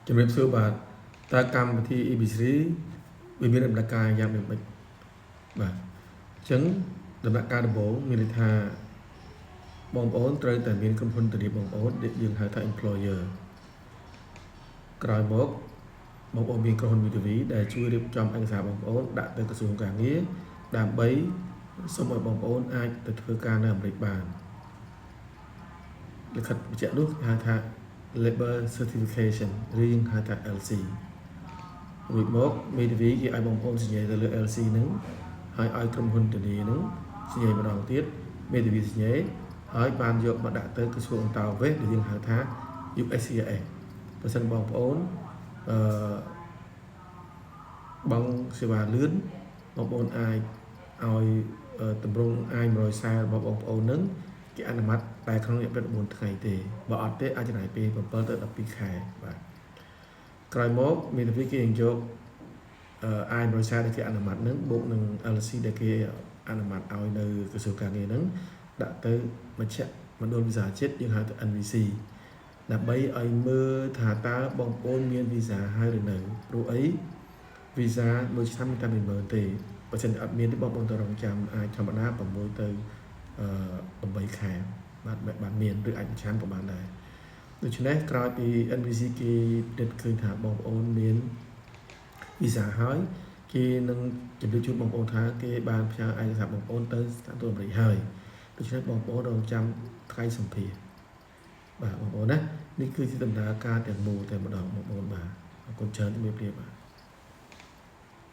ជំរាបសួរបាទតើកម្មវិធី ABC វាមានដំណាក់កាលយ៉ាងម៉េចបាទអញ្ចឹងដំណាក់កាលដំបូងមានន័យថាបងប្អូនត្រូវតែមានក្រុមហ៊ុនធានាបងប្អូនដែលយើងហៅថា employer ក្រោយមកបងប្អូនមានក្រុមហ៊ុន B2B ដែលជួយរៀបចំឯកសារបងប្អូនដាក់ទៅក្រសួងការងារដើម្បីសូមឲ្យបងប្អូនអាចទៅធ្វើការនៅអាមេរិកបានលិខិតបញ្ជាក់នោះគេហៅថា Labor Certification ឬយើងហៅថា LC រួចមកមេធាវីគេឲ្យបងប្អូនសញ្ញាទៅលើ LC ហ្នឹងហើយឲ្យក្រុមហ៊ុនធានាហ្នឹងសញ្ញាម្ដងទៀតមេធាវីសញ្ញាហើយបានយកមកដាក់ទៅក្រសួងអន្តរវេសដែលយើងហៅថា USCIS បើសិនបងប្អូនបងសេវាលឿនបងប្អូនអាចឲ្យតម្រង់អាយ140របស់បងប្អូនហ្នឹងគេអនុម័តតែក្នុងរយៈពេល14ថ្ងៃទេបើអត់ទេអាចចំណាយពេល7ទៅ12ខែបាទក្រោយមកមានវិធីគេយកអាយ140ដែលគេអនុម័តហ្នឹងបូកនឹង LC ដែលគេអនុម័តឲ្យនៅក្រសួងការងារហ្នឹងដាក់ទៅមជ្ឈមណ្ឌលវីសាជាតិយើងហៅថា NVC ដើម្បីឲ្យមើលថាតើបងប្អូនមានវីសាហើយឬនៅព្រោះអីវីសាមួយឆ្នាំមានតែ10000ទេបើមិនអត់មានទេបងប្អូនទៅរងចាំអាចធម្មតា6ទៅ8ខែបាទមានឬអាចមួយឆ្នាំក៏បានដែរដូច្នេះក្រោយពី NVC គេពិនិត្យឃើញថាបងប្អូនមានវីសាហើយគេនឹងជម្រាបជូនបងប្អូនថាគេបានផ្ញើឯកសារបងប្អូនទៅស្ថានទូតអាមេរិកហើយដូច្នេះបងប្អូនរងចាំថ្ងៃសម្ភាសបាទបងប្អូនណានេះគឺជាដំណើរការទាំងមូលតែម្ដងបងប្អូនបាទអរគុណច្រើនជំរាបលាបាទ